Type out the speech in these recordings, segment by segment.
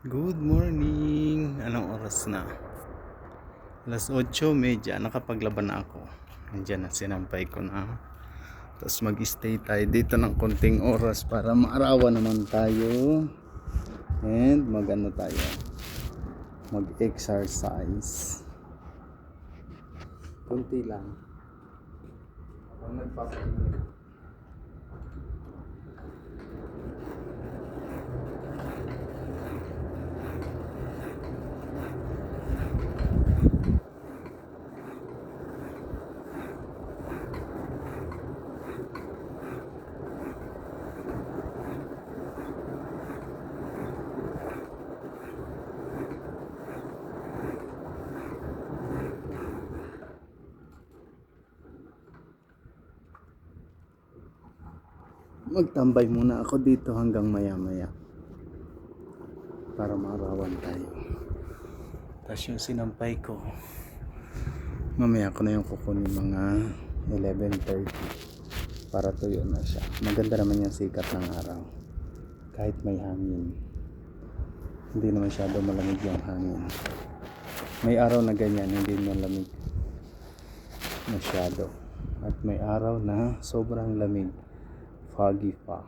Good morning! Anong oras na? Alas 8:30, nakapaglaban na ako. Andiyan na, sinampay ko na. Tapos mag-stay tayo dito ng konting oras para maarawan naman tayo. And mag-ano tayo? Mag-exercise. Kunti lang. Habang nagpapainit. Magtambay muna ako dito hanggang maya-maya para maarawan tayo. Tapos yung sinampay ko, mamaya ko na yung kukunin mga 11:30 para tuyo na siya. Maganda naman yung sikat ng araw kahit may hangin, hindi na masyado malamig yung hangin. May araw na ganyan, hindi malamig masyado, at may araw na sobrang lamig, foggy pa.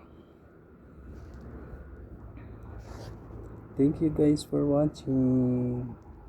Thank you guys for watching.